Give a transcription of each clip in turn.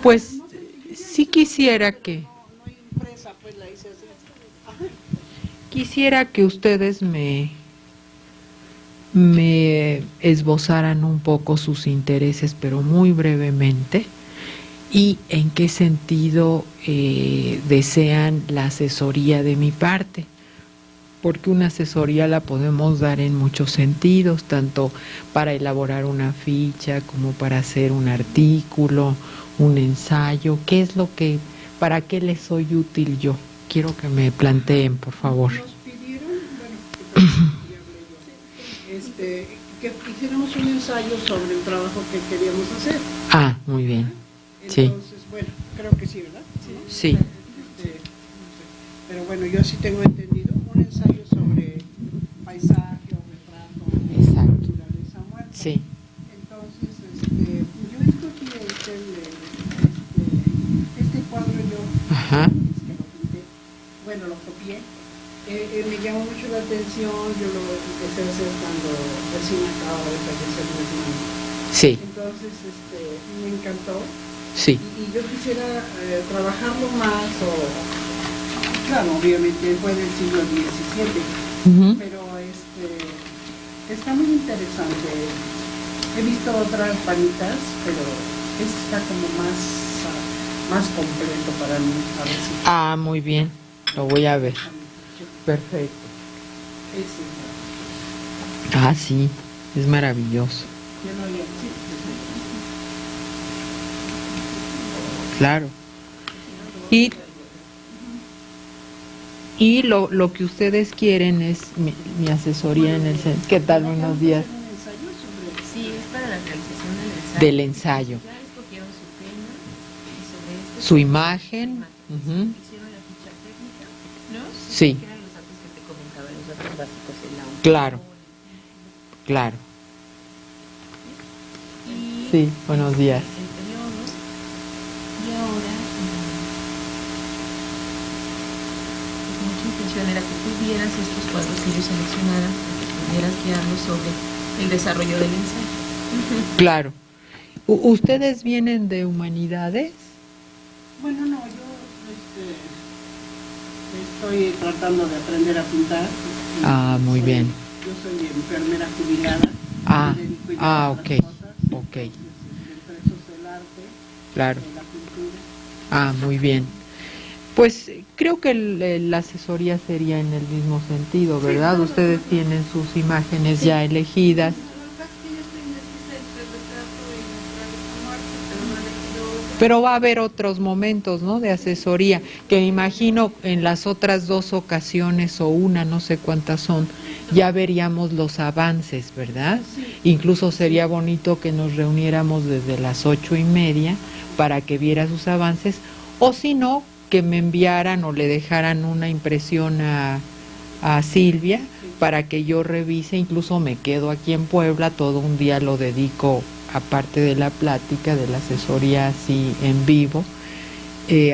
Pues sí quisiera que ustedes me esbozaran un poco sus intereses, pero muy brevemente, y en qué sentido desean la asesoría de mi parte, porque una asesoría la podemos dar en muchos sentidos, tanto para elaborar una ficha como para hacer un artículo, un ensayo. ¿Qué es lo que, para qué les soy útil yo? Quiero que me planteen, por favor. Nos pidieron, bueno, que hiciéramos un ensayo sobre el trabajo que queríamos hacer. Ah, muy bien. Entonces, Sí. bueno, creo que sí, ¿verdad? Sí. No sé. Pero bueno, yo sí tengo entendido un ensayo sobre paisaje o retrato de Exacto. naturaleza muerta. Sí. Entonces, yo escogí este cuadro yo, Ajá. que lo pinté, bueno, lo copié. Me llamó mucho la atención, yo lo empecé a hacer cuando recién acababa de fallecer mi hermano. Sí. Entonces, me encantó. Sí. Y yo quisiera trabajarlo más, o claro, obviamente fue del siglo XVII, pero está muy interesante. He visto otras panitas, pero este está como más completo para mí. A ver si... Ah, muy bien. Lo voy a ver. Perfecto. Ah, sí. Es maravilloso. Yo no había... sí. Claro. Y lo que ustedes quieren es mi asesoría en el centro. ¿Qué tal? Buenos días. Sí, es para la realización Del ensayo. Ya escogieron su tema y sobre Su imagen. hicieron la ficha técnica, ¿no? Sí. Que eran los datos que te comentaba, los datos básicos, el autor. Claro. Claro. Y Sí, buenos días. el periodo, y ahora pues mucha intención era que tú vieras estos cuadros que ellos seleccionaran, que pudieras guiarlos sobre el desarrollo del ensayo. Claro. ¿Ustedes vienen de humanidades? Bueno, no, yo estoy tratando de aprender a pintar. Ah, muy bien. Yo soy enfermera jubilada. Ah, me dedico ya a ok, otras cosas. ok. Entonces, entre esos el arte, Claro. la cultura. Ah, muy bien. Pues creo que la asesoría sería en el mismo sentido, ¿verdad? Sí, Ustedes tienen sus imágenes ya elegidas. Pero va a haber otros momentos, ¿no?, de asesoría, que me imagino en las otras dos ocasiones o una, no sé cuántas son, ya veríamos los avances, ¿verdad? Incluso sería bonito que nos reuniéramos desde las 8:30 para que viera sus avances, o si no, que me enviaran o le dejaran una impresión a Silvia para que yo revise. Incluso me quedo aquí en Puebla, todo un día lo dedico, aparte de la plática, de la asesoría así en vivo,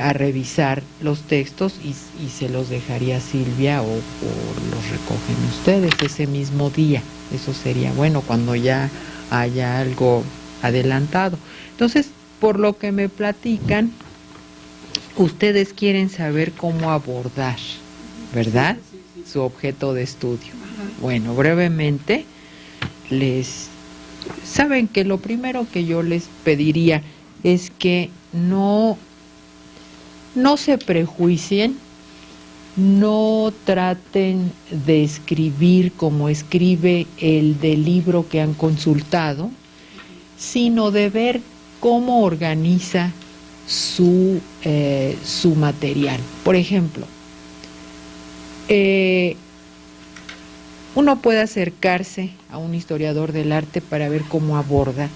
a revisar los textos y se los dejaría a Silvia o los recogen ustedes ese mismo día. Eso sería bueno cuando ya haya algo adelantado. Entonces, por lo que me platican, ustedes quieren saber cómo abordar, ¿verdad?, su objeto de estudio. Bueno, brevemente, saben que lo primero que yo les pediría es que no se prejuicien, no traten de escribir como escribe el del libro que han consultado, sino de ver cómo organiza su material. Por ejemplo, uno puede acercarse a un historiador del arte para ver cómo aborda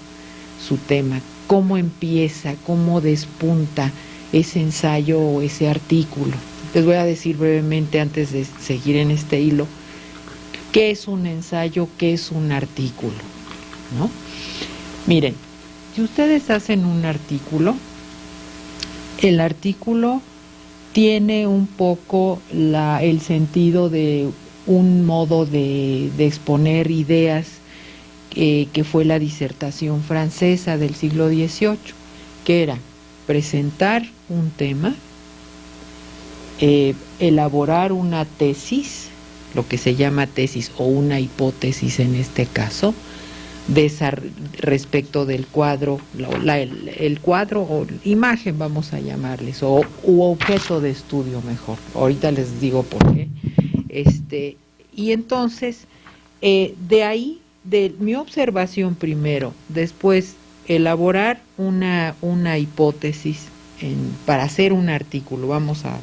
su tema, cómo empieza, cómo despunta ese ensayo o ese artículo. Les voy a decir brevemente, antes de seguir en este hilo, qué es un ensayo, qué es un artículo, ¿no? Miren, si ustedes hacen un artículo, el artículo tiene un poco el sentido de un modo de exponer ideas que fue la disertación francesa del siglo XVIII, que era presentar un tema, elaborar una tesis, lo que se llama tesis o una hipótesis en este caso, respecto del cuadro, el cuadro o imagen vamos a llamarles, u objeto de estudio mejor. Ahorita les digo por qué. Y entonces, de ahí, de mi observación primero, después elaborar una hipótesis para hacer un artículo, vamos a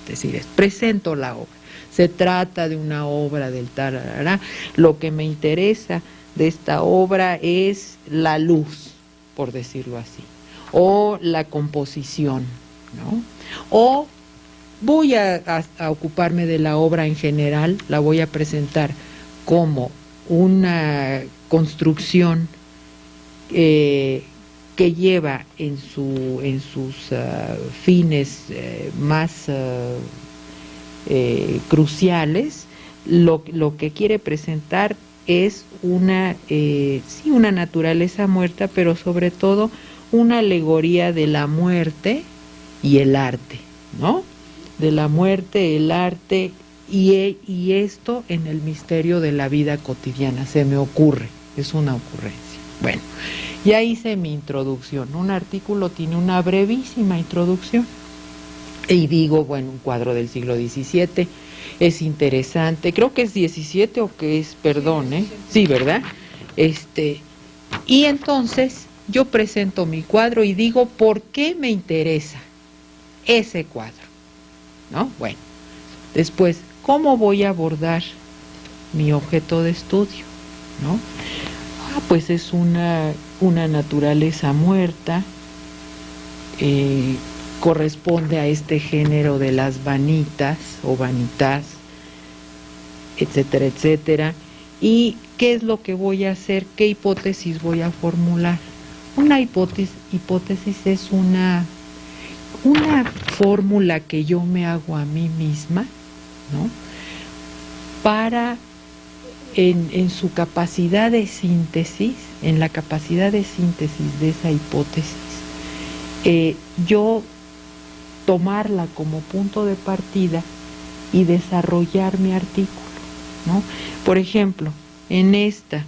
decir, presento la obra. Se trata de una obra del tarará. Lo que me interesa de esta obra es la luz, por decirlo así, o la composición, ¿no? O voy a ocuparme de la obra en general, la voy a presentar como una construcción que lleva en sus fines más cruciales, lo que quiere presentar es una naturaleza muerta, pero sobre todo una alegoría de la muerte y el arte, ¿no? De la muerte, el arte y esto en el misterio de la vida cotidiana, se me ocurre, es una ocurrencia. Bueno, ya hice mi introducción, un artículo tiene una brevísima introducción y digo, bueno, un cuadro del siglo XVII, es interesante, creo que es 17 o que es, perdón, sí, ¿verdad? Y entonces yo presento mi cuadro y digo, ¿por qué me interesa ese cuadro? ¿No? Bueno, después, ¿cómo voy a abordar mi objeto de estudio? ¿No? Pues es una naturaleza muerta, corresponde a este género de las vanitas o vanitas, etcétera, etcétera. ¿Y qué es lo que voy a hacer? ¿Qué hipótesis voy a formular? Una hipótesis es una fórmula que yo me hago a mí misma, ¿no? Para, en su capacidad de síntesis, en la capacidad de síntesis de esa hipótesis, yo tomarla como punto de partida y desarrollar mi artículo, ¿no? Por ejemplo, en esta,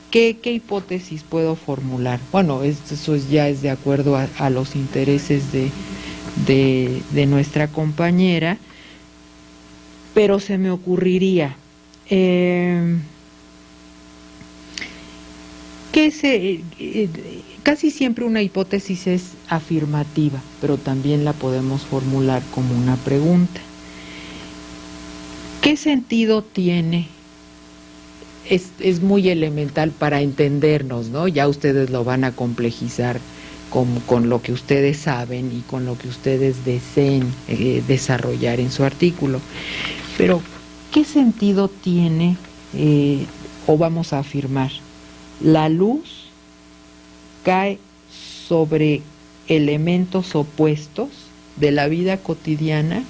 ¿qué hipótesis puedo formular? Bueno, eso ya es de acuerdo a los intereses de nuestra compañera, pero se me ocurriría casi siempre una hipótesis es afirmativa, pero también la podemos formular como una pregunta. ¿Qué sentido tiene? Es muy elemental para entendernos, ¿no? Ya ustedes lo van a complejizar con lo que ustedes saben y con lo que ustedes deseen desarrollar en su artículo. Pero, ¿qué sentido tiene, o vamos a afirmar, la luz cae sobre elementos opuestos de la vida cotidiana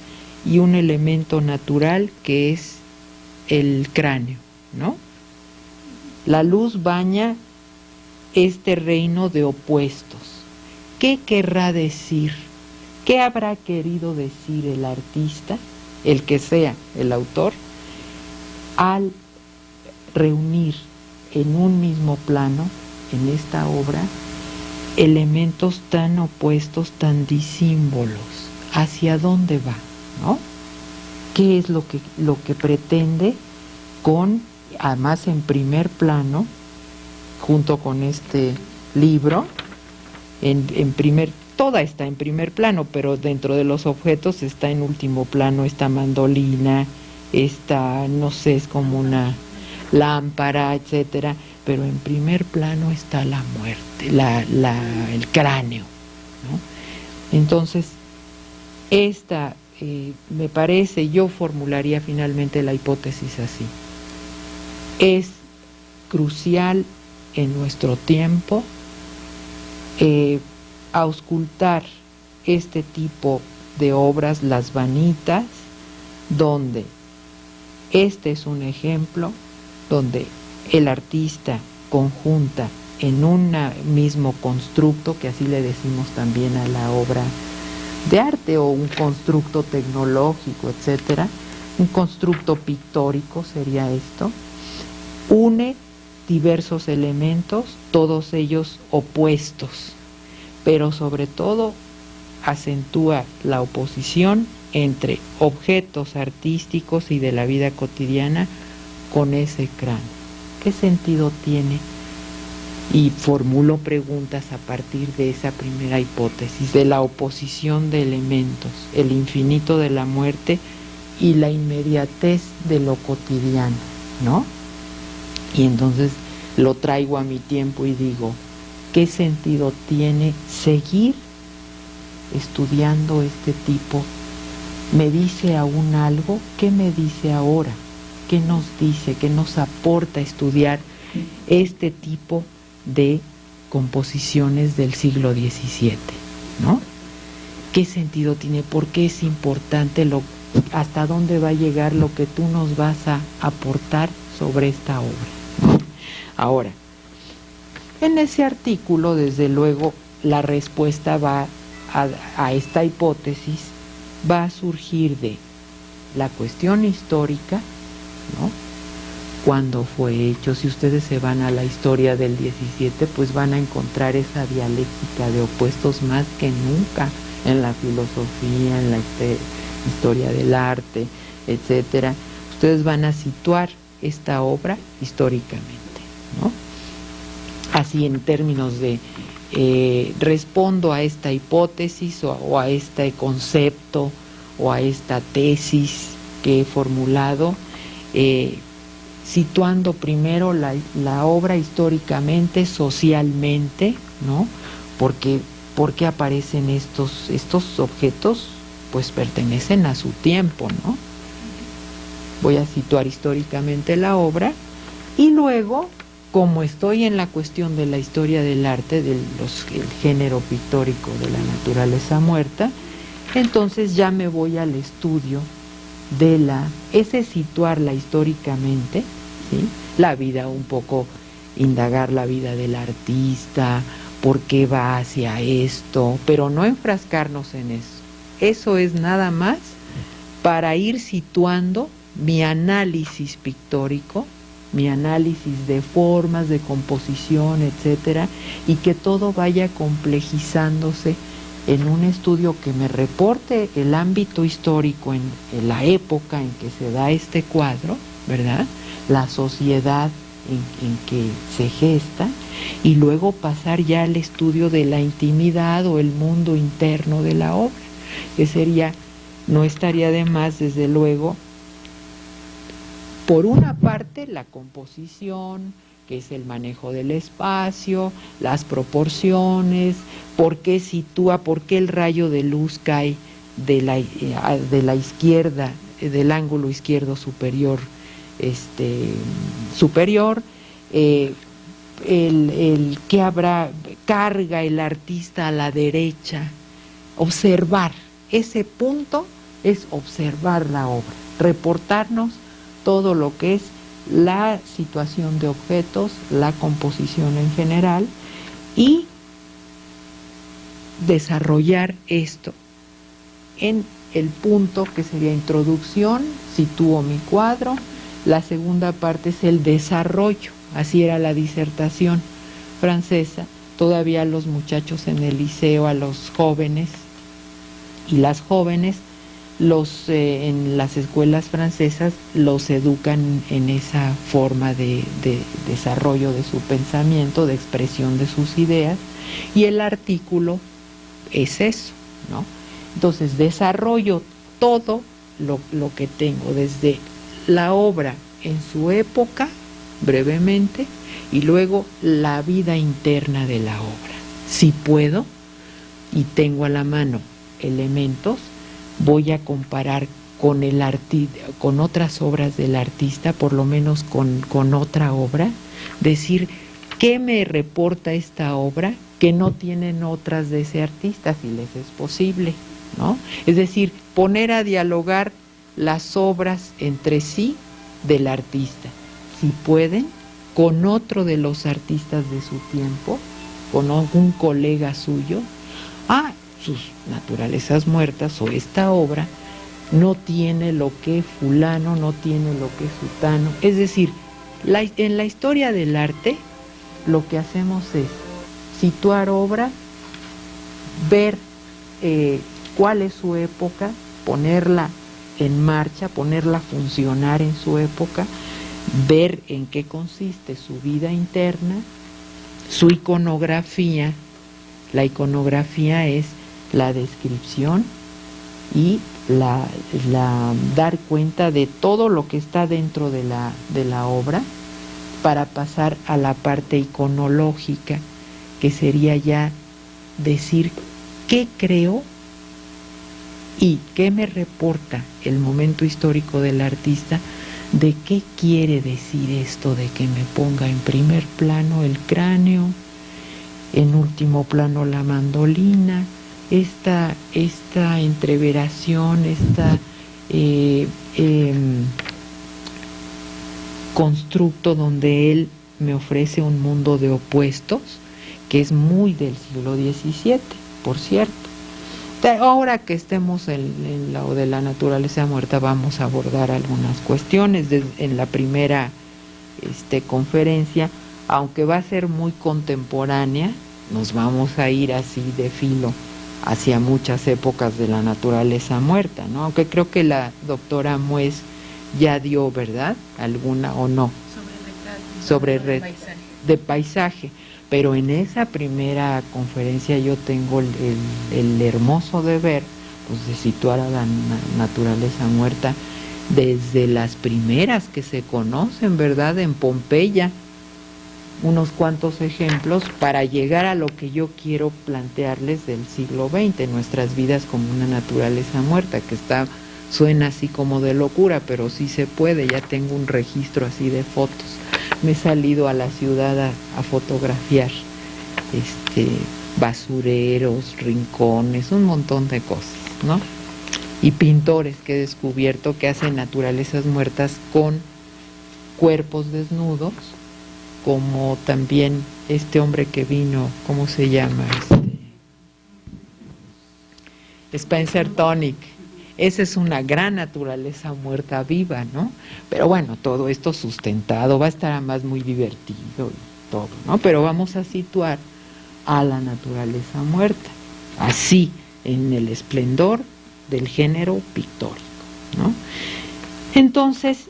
y un elemento natural que es el cráneo, ¿no? La luz baña este reino de opuestos. ¿Qué querrá decir? ¿Qué habrá querido decir el artista, el que sea el autor, al reunir en un mismo plano, en esta obra, elementos tan opuestos, tan disímbolos? ¿Hacia dónde va, no? ¿Qué es lo que pretende con, además en primer plano, junto con este libro, toda está en primer plano, pero dentro de los objetos está en último plano esta mandolina, esta, no sé, es como una lámpara, etcétera, pero en primer plano está la muerte, el cráneo, ¿no? Entonces, esta, me parece, yo formularía finalmente la hipótesis así. Es crucial en nuestro tiempo auscultar este tipo de obras, las vanitas, donde este es un ejemplo, donde el artista conjunta en un mismo constructo, que así le decimos también a la obra de arte, o un constructo tecnológico, etcétera, un constructo pictórico sería esto, une diversos elementos, todos ellos opuestos, pero sobre todo acentúa la oposición entre objetos artísticos y de la vida cotidiana con ese cráneo. ¿Qué sentido tiene? Y formulo preguntas a partir de esa primera hipótesis, de la oposición de elementos, el infinito de la muerte y la inmediatez de lo cotidiano, ¿no? Y entonces lo traigo a mi tiempo y digo, ¿qué sentido tiene seguir estudiando este tipo? ¿Me dice aún algo? ¿Qué me dice ahora? ¿Qué nos dice? ¿Qué nos aporta estudiar este tipo de composiciones del siglo XVII, ¿no? ¿Qué sentido tiene? ¿Por qué es importante? ¿Hasta dónde va a llegar lo que tú nos vas a aportar sobre esta obra? Ahora, en ese artículo, desde luego, la respuesta va a esta hipótesis, va a surgir de la cuestión histórica, ¿no? Cuándo fue hecho. Si ustedes se van a la historia del 17, pues van a encontrar esa dialéctica de opuestos más que nunca en la filosofía, en la historia del arte, etcétera. Ustedes van a situar esta obra históricamente, ¿no? Así, en términos de respondo a esta hipótesis o a este concepto o a esta tesis que he formulado, situando primero la obra históricamente, socialmente, ¿no? Porque aparecen estos objetos, pues pertenecen a su tiempo, ¿no? Voy a situar históricamente la obra y luego, como estoy en la cuestión de la historia del arte, el género pictórico de la naturaleza muerta, entonces ya me voy al estudio de ese situarla históricamente, ¿sí? La vida, un poco indagar la vida del artista, por qué va hacia esto, pero no enfrascarnos en eso. Eso es nada más para ir situando mi análisis pictórico, mi análisis de formas, de composición, etcétera, y que todo vaya complejizándose en un estudio que me reporte el ámbito histórico en la época en que se da este cuadro, ¿verdad? La sociedad en que se gesta, y luego pasar ya al estudio de la intimidad o el mundo interno de la obra, que sería, no estaría de más, desde luego, por una parte la composición, que es el manejo del espacio, las proporciones, por qué sitúa, por qué el rayo de luz cae de la izquierda, del ángulo izquierdo superior, el que carga el artista a la derecha. Observar, ese punto es observar la obra, reportarnos todo lo que es la situación de objetos, la composición en general, y desarrollar esto en el punto que sería introducción, sitúo mi cuadro. La segunda parte es el desarrollo, así era la disertación francesa. Todavía los muchachos en el liceo, a los jóvenes y las jóvenes, en las escuelas francesas los educan en esa forma de desarrollo de su pensamiento, de expresión de sus ideas, y el artículo es eso, ¿no? Entonces desarrollo todo lo que tengo, desde la obra en su época, brevemente, y luego la vida interna de la obra. Si puedo y tengo a la mano elementos, voy a comparar con otras obras del artista, por lo menos con otra obra, decir qué me reporta esta obra que no tienen otras de ese artista, si les es posible, ¿no? Es decir, poner a dialogar las obras entre sí del artista. Si pueden, con otro de los artistas de su tiempo, con algún colega suyo, sus naturalezas muertas o esta obra no tiene lo que fulano, no tiene lo que sutano. Es decir, en la historia del arte lo que hacemos es situar obra, ver cuál es su época, ponerla en marcha, ponerla a funcionar en su época, ver en qué consiste su vida interna, su iconografía. La iconografía es la descripción y la dar cuenta de todo lo que está dentro de la obra, para pasar a la parte iconológica, que sería ya decir qué creo y qué me reporta el momento histórico del artista, de qué quiere decir esto de que me ponga en primer plano el cráneo, en último plano la mandolina, esta entreveración, constructo donde él me ofrece un mundo de opuestos, que es muy del siglo XVII, por cierto. Ahora que estemos en lo de la naturaleza muerta, vamos a abordar algunas cuestiones en la primera conferencia, aunque va a ser muy contemporánea, nos vamos a ir así de filo hacia muchas épocas de la naturaleza muerta, ¿no? Aunque creo que la doctora Muez ya dio, ¿verdad?, alguna o no, sobre paisaje. De paisaje. Pero en esa primera conferencia yo tengo el hermoso deber, pues, de situar a la naturaleza muerta desde las primeras que se conocen, ¿verdad?, en Pompeya, unos cuantos ejemplos para llegar a lo que yo quiero plantearles del siglo XX, nuestras vidas como una naturaleza muerta, que suena así como de locura, pero sí se puede. Ya tengo un registro así de fotos. Me he salido a la ciudad a fotografiar basureros, rincones, un montón de cosas, ¿no? Y pintores que he descubierto que hacen naturalezas muertas con cuerpos desnudos, como también este hombre que vino, ¿cómo se llama? Spencer Tunick. Esa es una gran naturaleza muerta viva, ¿no? Pero bueno, todo esto sustentado, va a estar además muy divertido y todo, ¿no? Pero vamos a situar a la naturaleza muerta, así, en el esplendor del género pictórico, ¿no? Entonces,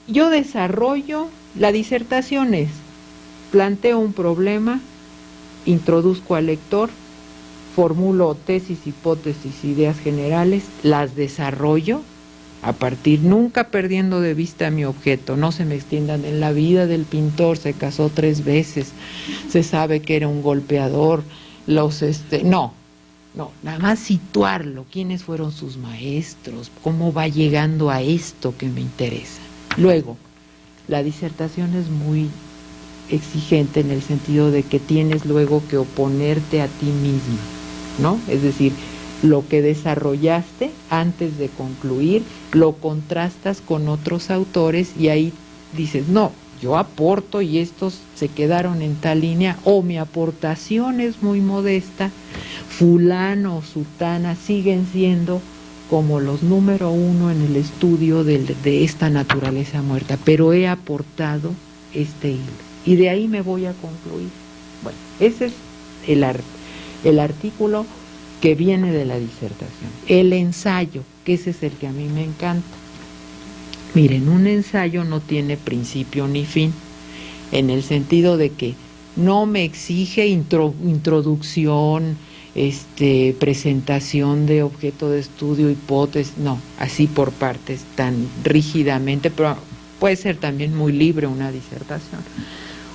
yo desarrollo, la disertación planteo un problema, introduzco al lector, formulo tesis, hipótesis, ideas generales, las desarrollo a partir, nunca perdiendo de vista mi objeto. No se me extiendan en la vida del pintor, se casó 3 veces, se sabe que era un golpeador, no, nada más situarlo, quiénes fueron sus maestros, cómo va llegando a esto que me interesa. Luego, la disertación es muy exigente en el sentido de que tienes luego que oponerte a ti mismo, ¿no? Es decir, lo que desarrollaste antes de concluir, lo contrastas con otros autores y ahí dices, no, yo aporto y estos se quedaron en tal línea, o mi aportación es muy modesta, fulano o sutana siguen siendo como los número 1 en el estudio de esta naturaleza muerta, pero he aportado este hilo. Y de ahí me voy a concluir. Bueno, ese es el artículo que viene de la disertación. El ensayo, que ese es el que a mí me encanta. Miren, un ensayo no tiene principio ni fin, en el sentido de que no me exige introducción, presentación de objeto de estudio, hipótesis, no, así por partes tan rígidamente, pero puede ser también muy libre una disertación.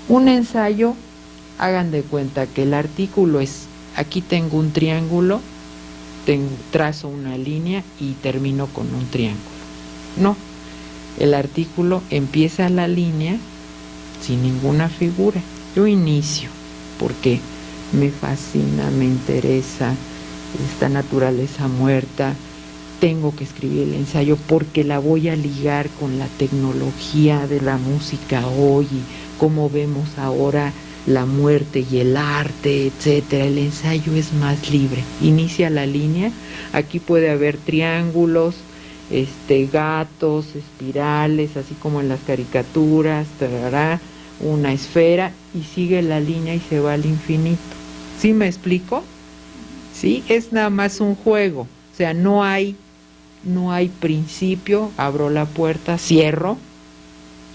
Un ensayo, hagan de cuenta que el artículo es, aquí tengo un triángulo, trazo una línea y termino con un triángulo. No, el artículo empieza la línea sin ninguna figura. Yo inicio, porque me fascina, me interesa esta naturaleza muerta, tengo que escribir el ensayo porque la voy a ligar con la tecnología de la música hoy, cómo vemos ahora la muerte y el arte, etcétera. El ensayo es más libre. Inicia la línea, aquí puede haber triángulos, gatos, espirales, así como en las caricaturas, tarará, una esfera, y sigue la línea y se va al infinito. ¿Sí me explico? Sí, es nada más un juego, o sea, no hay principio, abro la puerta, cierro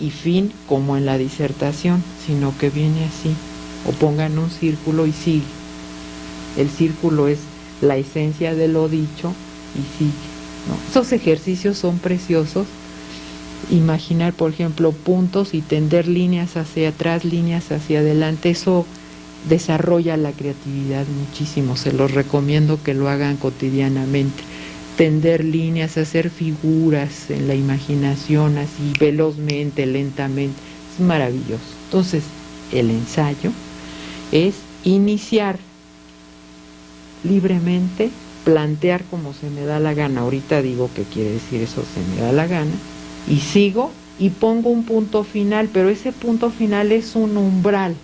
y fin, como en la disertación, sino que viene así, o pongan un círculo y sigue. El círculo es la esencia de lo dicho y sigue, ¿no? Esos ejercicios son preciosos. Imaginar, por ejemplo, puntos y tender líneas hacia atrás, líneas hacia adelante, eso desarrolla la creatividad muchísimo. Se los recomiendo que lo hagan cotidianamente. Tender líneas, hacer figuras en la imaginación, así velozmente, lentamente, es maravilloso. Entonces, el ensayo es iniciar libremente, plantear como se me da la gana. Ahorita digo qué quiere decir eso, se me da la gana, y sigo y pongo un punto final, pero ese punto final es un umbral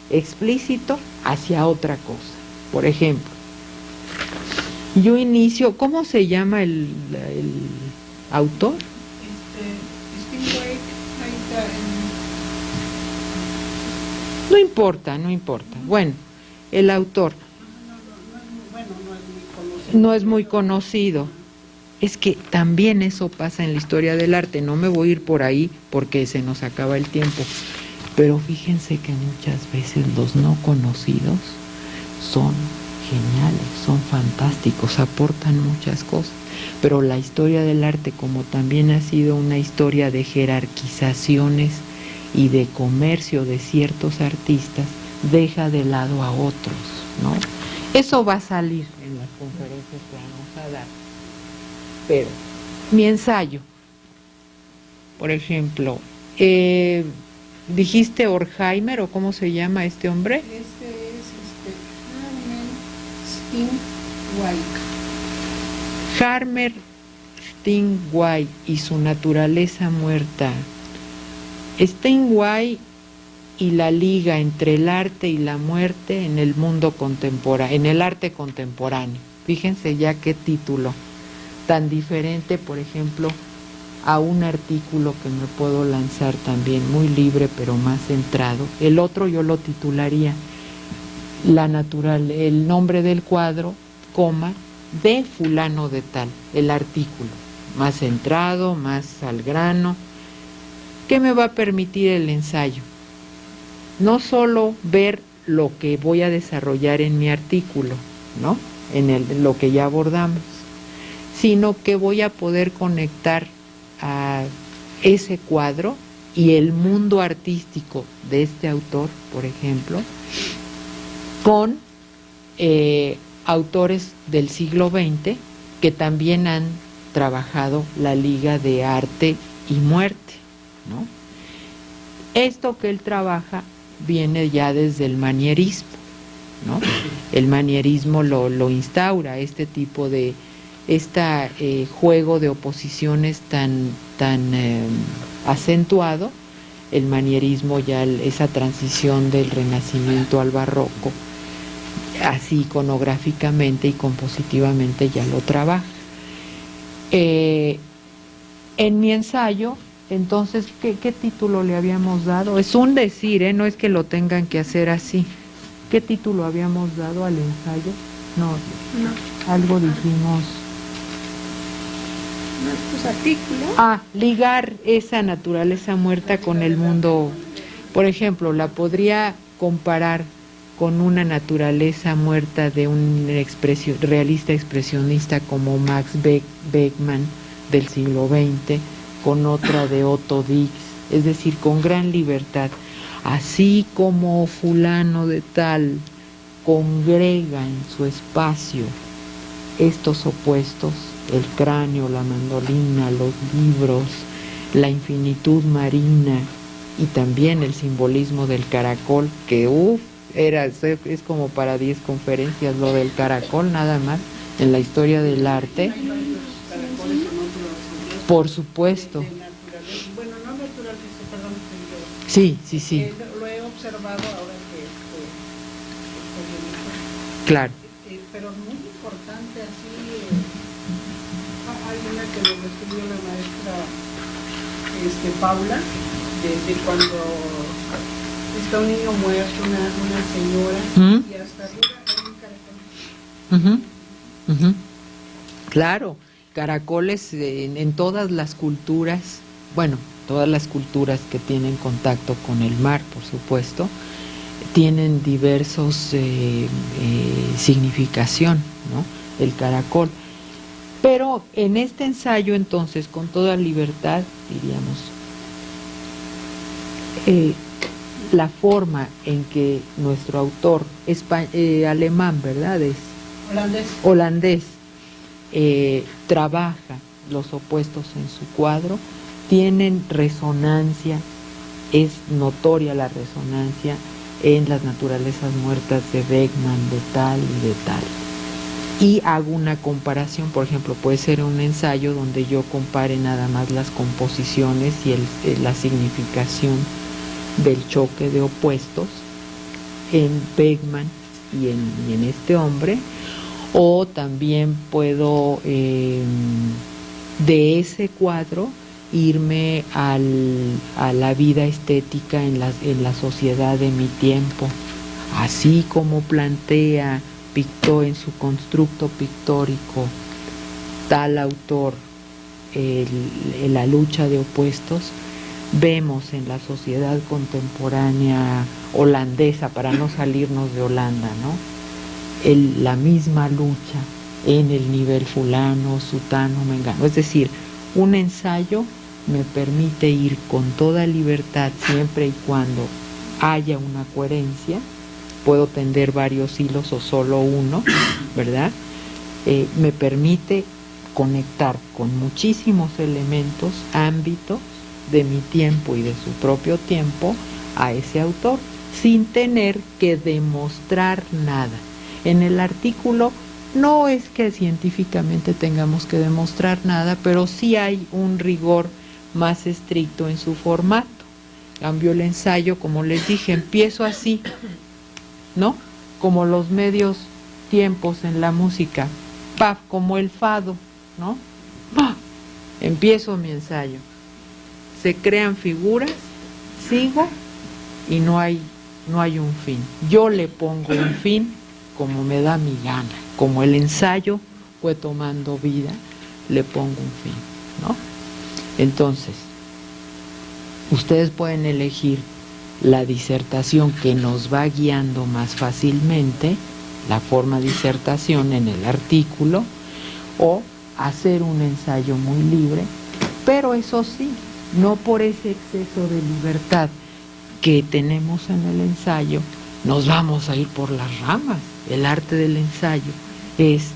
explícito hacia otra cosa. Por ejemplo, yo inicio, ¿cómo se llama el autor? Steinway, ahí está No importa. Bueno, el autor no es muy conocido. Es que también eso pasa en la historia del arte. No me voy a ir por ahí porque se nos acaba el tiempo. Pero fíjense que muchas veces los no conocidos son geniales, son fantásticos, aportan muchas cosas. Pero la historia del arte, como también ha sido una historia de jerarquizaciones y de comercio de ciertos artistas, deja de lado a otros, ¿no? Eso va a salir en las conferencias que vamos a dar. Pero mi ensayo, por ejemplo, dijiste Horkheimer, o cómo se llama este hombre. Este es Steinway. Harmer Steinway y su naturaleza muerta. Steinway y la liga entre el arte y la muerte en el mundo contemporáneo, en el arte contemporáneo. Fíjense ya qué título tan diferente, por ejemplo, a un artículo que me puedo lanzar también, muy libre pero más centrado. El otro yo lo titularía el nombre del cuadro, coma, de fulano de tal, el artículo, más centrado, más al grano. ¿Qué me va a permitir el ensayo? No solo ver lo que voy a desarrollar en mi artículo, ¿no? En lo que ya abordamos, sino que voy a poder conectar a ese cuadro y el mundo artístico de este autor, por ejemplo, con autores del siglo XX que también han trabajado la liga de arte y muerte, ¿no? Esto que él trabaja viene ya desde el manierismo, ¿no? El manierismo lo instaura, este tipo de juego de oposiciones tan acentuado. El manierismo, ya esa transición del Renacimiento al Barroco, así iconográficamente y compositivamente ya lo trabaja. En mi ensayo, entonces, ¿qué título le habíamos dado? Es un decir, no es que lo tengan que hacer así. ¿Qué título habíamos dado al ensayo? No. Algo dijimos. Nuestros artículos. Ligar esa naturaleza muerta con el mundo. Por ejemplo, la podría comparar con una naturaleza muerta de un realista expresionista como Max Beckmann del siglo XX, con otra de Otto Dix, es decir, con gran libertad. Así como fulano de tal congrega en su espacio estos opuestos, el cráneo, la mandolina, los libros, la infinitud marina y también el simbolismo del caracol, que es como para 10 conferencias lo del caracol nada más en la historia del arte. Por supuesto. Bueno, no naturaleza, perdón. Sí, sí, sí. Lo he observado ahora que Claro. pero es muy importante así. Hay una que nos escribió la maestra Paula, de cuando está un niño muerto, una señora, y hasta arriba hay un caracol. Claro, caracoles en todas las culturas, bueno, todas las culturas que tienen contacto con el mar, por supuesto, tienen diversos significación, ¿no? El caracol. Pero en este ensayo, entonces, con toda libertad, diríamos, la forma en que nuestro autor, alemán, ¿verdad? Es holandés, trabaja los opuestos en su cuadro, tienen resonancia, es notoria la resonancia en las naturalezas muertas de Beckmann, de tal y de tal. Y hago una comparación, por ejemplo, puede ser un ensayo donde yo compare nada más las composiciones y la significación del choque de opuestos en Beckmann y en este hombre, o también puedo de ese cuadro irme a la vida estética en la sociedad de mi tiempo, así como plantea en su constructo pictórico tal autor la lucha de opuestos. Vemos en la sociedad contemporánea holandesa, para no salirnos de Holanda, ¿no? La misma lucha en el nivel fulano, sutano, mengano. Es decir, un ensayo me permite ir con toda libertad siempre y cuando haya una coherencia. Puedo tender varios hilos o solo uno, ¿verdad? Me permite conectar con muchísimos elementos, ámbitos de mi tiempo y de su propio tiempo a ese autor, sin tener que demostrar nada. En el artículo no es que científicamente tengamos que demostrar nada, pero sí hay un rigor más estricto en su formato. En cambio, el ensayo, como les dije, empiezo así, ¿no? Como los medios tiempos en la música, ¡paf! Como el fado, ¿no? ¡Paf! Empiezo mi ensayo. Se crean figuras, sigo y no hay un fin. Yo le pongo un fin como me da mi gana, como el ensayo fue tomando vida, le pongo un fin, ¿no? Entonces, ustedes pueden elegir la disertación que nos va guiando más fácilmente, la forma disertación en el artículo, o hacer un ensayo muy libre, pero eso sí, no por ese exceso de libertad que tenemos en el ensayo, nos vamos a ir por las ramas. El arte del ensayo es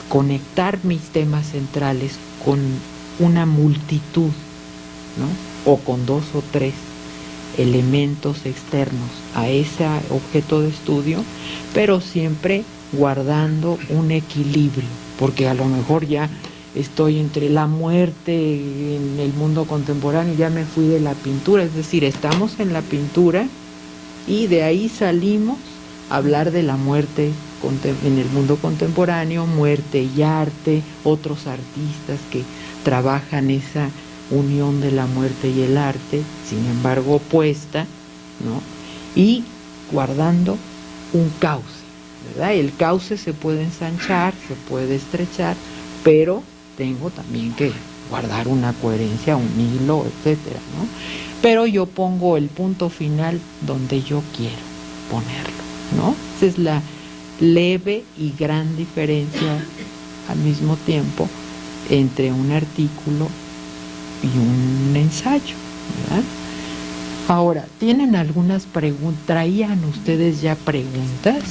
conectar mis temas centrales con una multitud, ¿no? O con 2 o 3 elementos externos a ese objeto de estudio, pero siempre guardando un equilibrio, porque a lo mejor ya estoy entre la muerte en el mundo contemporáneo, ya me fui de la pintura, es decir, estamos en la pintura y de ahí salimos a hablar de la muerte en el mundo contemporáneo, muerte y arte, otros artistas que trabajan esa unión de la muerte y el arte, sin embargo opuesta, ¿no? Y guardando un cauce, ¿verdad? El cauce se puede ensanchar, se puede estrechar, pero tengo también que guardar una coherencia, un hilo, etcétera, ¿no? Pero yo pongo el punto final donde yo quiero ponerlo, ¿no? Esa es la leve y gran diferencia al mismo tiempo entre un artículo y un ensayo, ¿verdad? Ahora, ¿tienen algunas preguntas? ¿Traían ustedes ya preguntas?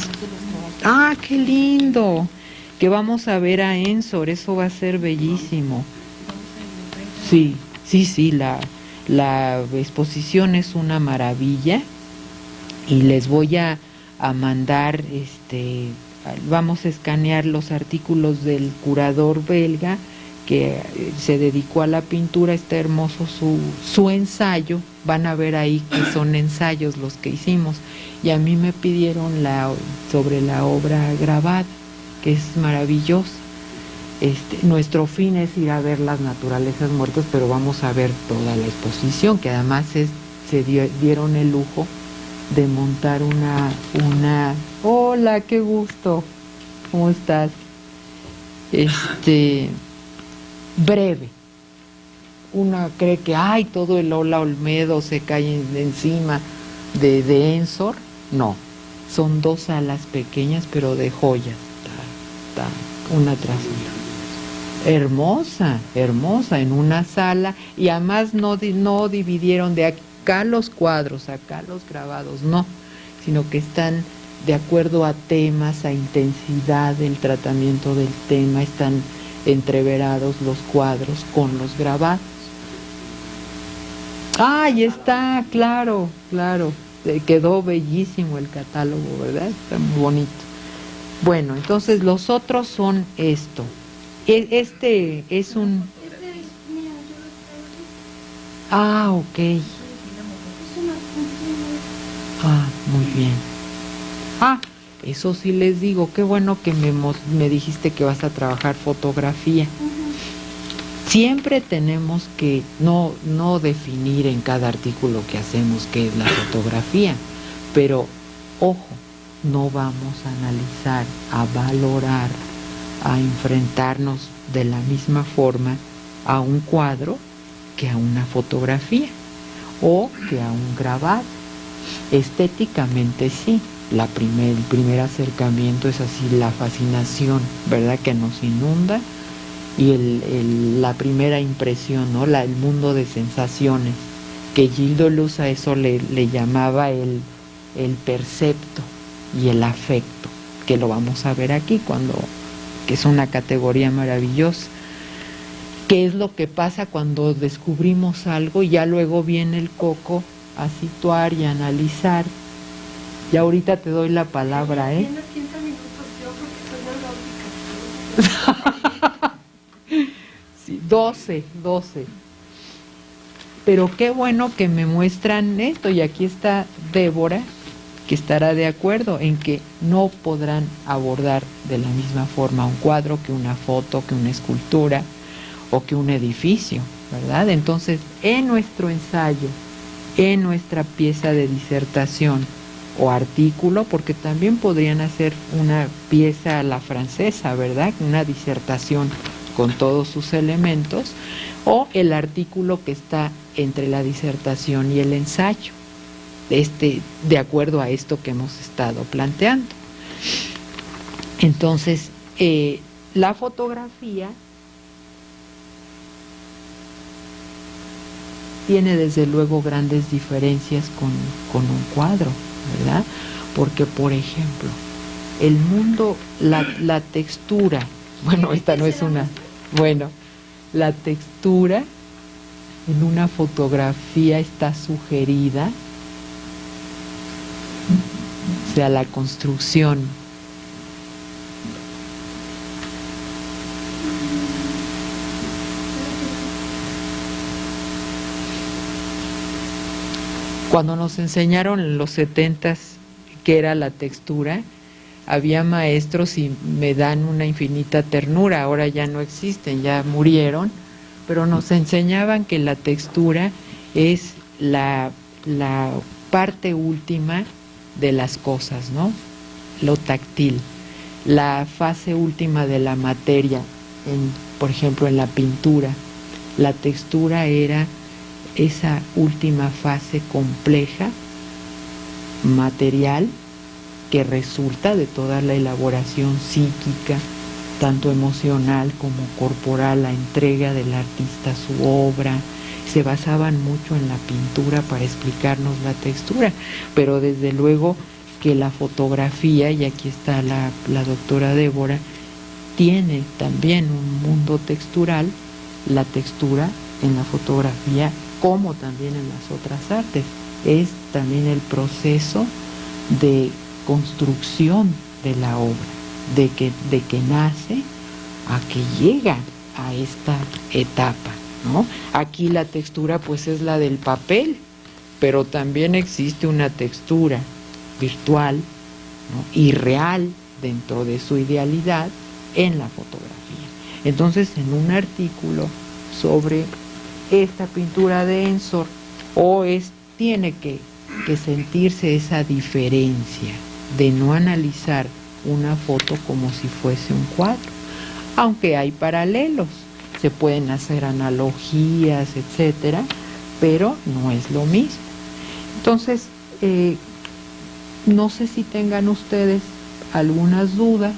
¡Ah, qué lindo! Que vamos a ver a Ensor, eso va a ser bellísimo. Sí, la exposición es una maravilla y les voy a mandar, vamos a escanear los artículos del curador belga que se dedicó a la pintura, está hermoso su ensayo, van a ver ahí que son ensayos los que hicimos, y a mí me pidieron sobre la obra grabada, que es maravillosa. Nuestro fin es ir a ver las naturalezas muertas, pero vamos a ver toda la exposición, que además se dieron el lujo de montar una... Hola, qué gusto, ¿cómo estás? Breve. Una cree que todo el Ola Olmedo se cae encima de Ensor. No, son 2 salas pequeñas pero de joyas, una tras otra. Hermosa, hermosa, en una sala, y además no dividieron de acá los cuadros, acá los grabados, no, sino que están de acuerdo a temas, a intensidad del tratamiento del tema, están entreverados los cuadros con los grabados. ¡Ay, está! Claro, claro. Quedó bellísimo el catálogo, ¿verdad? Está muy bonito. Bueno, entonces los otros son esto. Este es un... Ah, ok. Ah, muy bien. Ah, eso sí les digo, qué bueno que me dijiste que vas a trabajar fotografía. Siempre tenemos que no definir en cada artículo que hacemos qué es la fotografía, pero ojo, no vamos a analizar, a valorar, a enfrentarnos de la misma forma a un cuadro que a una fotografía o que a un grabado. Estéticamente sí, el primer acercamiento es así, la fascinación, ¿verdad?, que nos inunda, y la primera impresión, ¿no?, el mundo de sensaciones, que Gilles Deleuze a eso le llamaba el percepto y el afecto, que lo vamos a ver aquí, que es una categoría maravillosa. ¿Qué es lo que pasa cuando descubrimos algo y ya luego viene el coco a situar y a analizar? Y ahorita te doy la palabra, ¿eh? Tienes 15 minutos yo porque soy neurótica. Sí, 12. Pero qué bueno que me muestran esto, y aquí está Débora, que estará de acuerdo en que no podrán abordar de la misma forma un cuadro que una foto, que una escultura o que un edificio, ¿verdad? Entonces, en nuestro ensayo, en nuestra pieza de disertación o artículo, porque también podrían hacer una pieza a la francesa, ¿verdad?, una disertación con todos sus elementos, o el artículo que está entre la disertación y el ensayo, de acuerdo a esto que hemos estado planteando. Entonces, la fotografía tiene desde luego grandes diferencias con un cuadro, ¿verdad? Porque, por ejemplo, el mundo, la textura, bueno, esta no es una, bueno, la textura en una fotografía está sugerida, o sea, la construcción. Cuando nos enseñaron en los 70s qué era la textura, había maestros, y me dan una infinita ternura, ahora ya no existen, ya murieron, pero nos enseñaban que la textura es la parte última de las cosas, ¿no? Lo táctil, la fase última de la materia, por ejemplo en la pintura, la textura era esa última fase compleja, material, que resulta de toda la elaboración psíquica, tanto emocional como corporal, la entrega del artista a su obra. Se basaban mucho en la pintura para explicarnos la textura, pero desde luego que la fotografía, y aquí está la doctora Débora, tiene también un mundo textural, la textura en la fotografía como también en las otras artes, es también el proceso de construcción de la obra, de que nace a que llega a esta etapa, ¿no? Aquí la textura pues es la del papel, pero también existe una textura virtual, ¿no? Y real dentro de su idealidad en la fotografía. Entonces, en un artículo sobre esta pintura de Ensor, tiene que sentirse esa diferencia de no analizar una foto como si fuese un cuadro, aunque hay paralelos, se pueden hacer analogías, etcétera, pero no es lo mismo. Entonces, no sé si tengan ustedes algunas dudas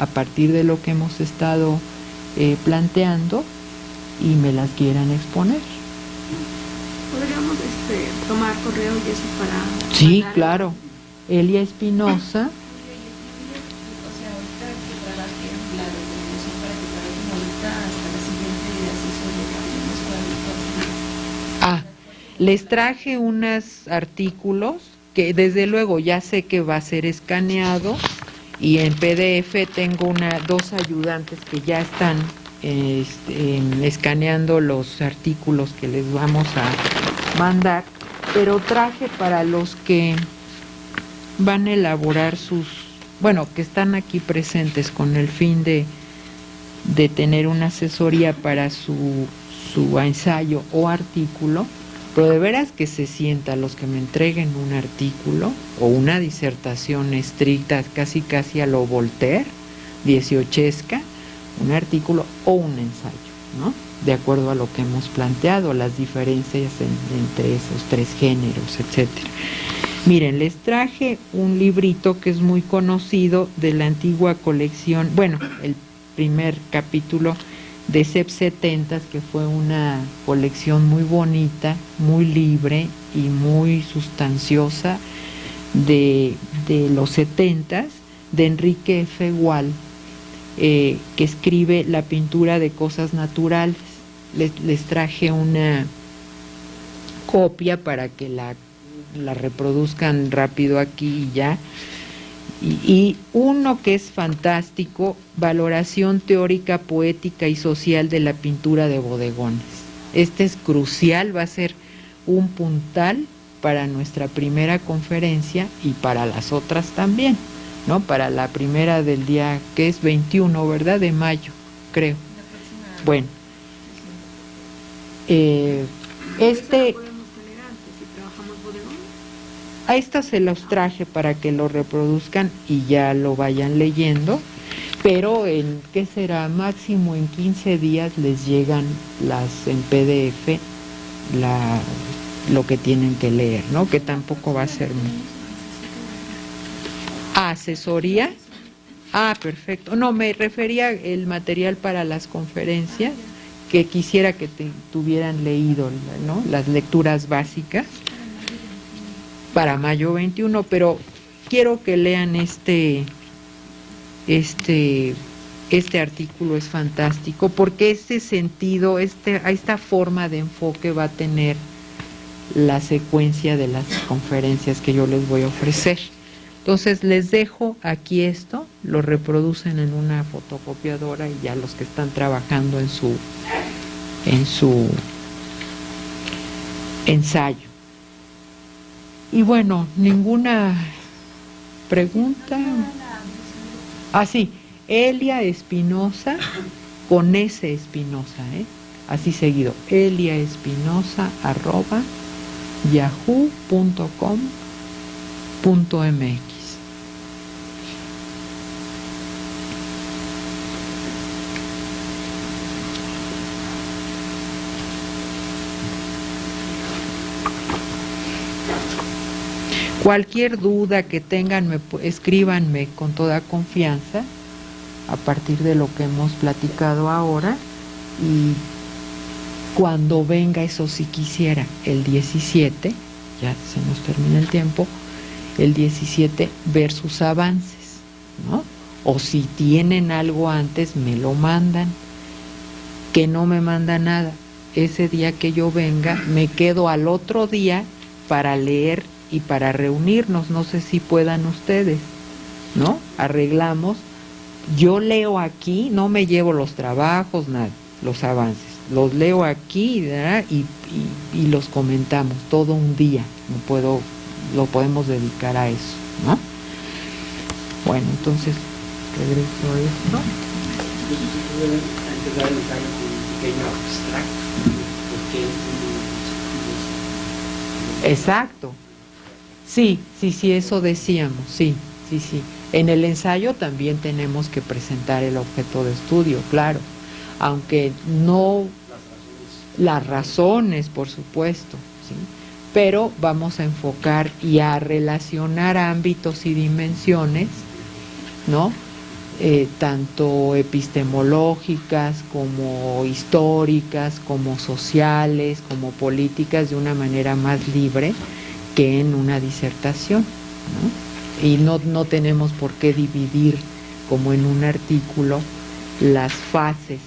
a partir de lo que hemos estado planteando y me las quieran exponer. ¿Podríamos tomar correo y eso para...? Sí, claro. Elia Espinosa. O sea, ahorita que trabaje la documentación para que trabajen ahorita hasta la siguiente asesoría. Les traje unos artículos que desde luego ya sé que va a ser escaneado y en PDF tengo dos ayudantes que ya están escaneando los artículos que les vamos a mandar, pero traje para los que van a elaborar que están aquí presentes con el fin de tener una asesoría para su ensayo o artículo, pero de veras que se sienta los que me entreguen un artículo o una disertación estricta, casi a lo Voltaire, 18esca, un artículo o un ensayo, ¿no? De acuerdo a lo que hemos planteado, las diferencias entre esos tres géneros, etcétera. Miren, les traje un librito que es muy conocido de la antigua colección, el primer capítulo de CEP 70, que fue una colección muy bonita, muy libre y muy sustanciosa de los 70, de Enrique F. Gual, que escribe La pintura de cosas naturales. Les traje una copia para que la reproduzcan rápido aquí y ya. Y uno que es fantástico, Valoración teórica, poética y social de la pintura de bodegones. Este es crucial, va a ser un puntal para nuestra primera conferencia y para las otras también, ¿no? Para la primera del día, que es 21, ¿verdad? De mayo, creo. Bueno. A estos se los traje para que lo reproduzcan y ya lo vayan leyendo, pero ¿qué será? Máximo en 15 días les llegan en PDF lo que tienen que leer, ¿no? Que tampoco va a ser mucho. ¿Asesoría? Perfecto. No, me refería el material para las conferencias, que quisiera que tuvieran leído, ¿no? Las lecturas básicas para mayo 21, pero quiero que lean este artículo, es fantástico, porque este sentido, esta forma de enfoque va a tener la secuencia de las conferencias que yo les voy a ofrecer. Entonces les dejo aquí esto, lo reproducen en una fotocopiadora y ya los que están trabajando en su ensayo. Y bueno, ninguna pregunta. Sí, Elia Espinosa, con S Espinosa, así seguido, eliaespinosa@yahoo.com.mx. Cualquier duda que tengan, escríbanme con toda confianza a partir de lo que hemos platicado ahora, y cuando venga, eso sí quisiera, el 17, ya se nos termina el tiempo, el 17 ver sus avances, ¿no? O si tienen algo antes, me lo mandan. Que no me manda nada, ese día que yo venga, me quedo al otro día para leer y para reunirnos, no sé si puedan ustedes, ¿no? Arreglamos Yo leo aquí, no me llevo los trabajos, nada, los avances. Los leo aquí, ¿verdad? Y los comentamos todo un día. Lo podemos dedicar a eso, ¿no? Bueno, entonces, regreso a esto. Empezar el ensayo con un pequeño abstracto, porque Exacto. Sí, eso decíamos, sí. En el ensayo también tenemos que presentar el objeto de estudio, claro, aunque no las razones, por supuesto, ¿sí? Pero vamos a enfocar y a relacionar ámbitos y dimensiones, ¿no? Tanto epistemológicas como históricas, como sociales, como políticas, de una manera más libre que en una disertación, ¿no? Y no tenemos por qué dividir, como en un artículo, las fases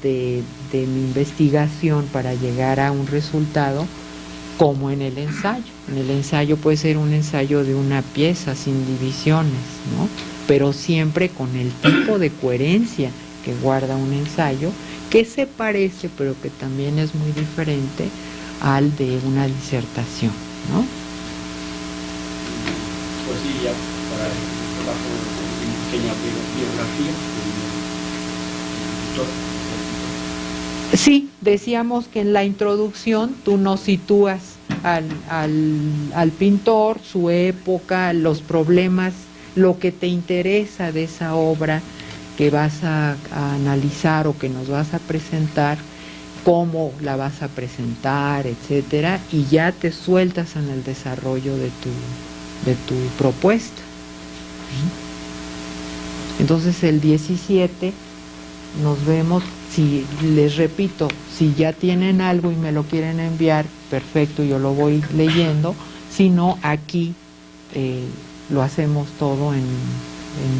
de mi investigación para llegar a un resultado, como en el ensayo. En el ensayo puede ser un ensayo de una pieza sin divisiones, ¿no? Pero siempre con el tipo de coherencia que guarda un ensayo, que se parece, pero que también es muy diferente al de una disertación, ¿no? Pues sí, ya para el trabajo de una pequeña biografía Sí, decíamos que en la introducción tú nos sitúas al pintor, su época, los problemas, lo que te interesa de esa obra que vas a analizar o que nos vas a presentar, cómo la vas a presentar, etcétera, y ya te sueltas en el desarrollo de tu propuesta. Entonces el 17 nos vemos. Si les repito, si ya tienen algo y me lo quieren enviar, perfecto, yo lo voy leyendo. Si no, aquí lo hacemos todo en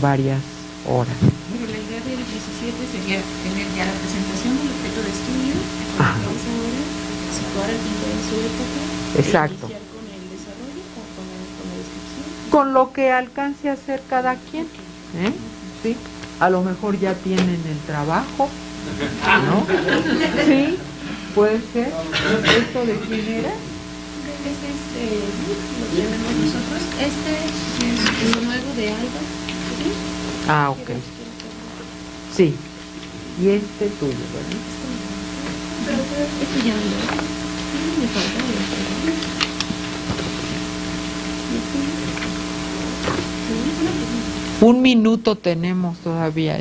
varias horas. Pero la idea del 17 sería tener ya la presentación del objeto de estudio, vamos ahora situar al pintor en su época. Exacto. ¿Iniciar con el desarrollo o con la descripción? Con lo que alcance a hacer cada quien, ¿eh? ¿Sí? A lo mejor ya tienen el trabajo, ¿no? Sí, puede ser. ¿Esto de quién era? Este lo tenemos nosotros. Este es lo nuevo de Alba. ¿Sí? Ah, ok. Sí. Y este tuyo, ¿verdad? Esto ya me falta. Un minuto tenemos todavía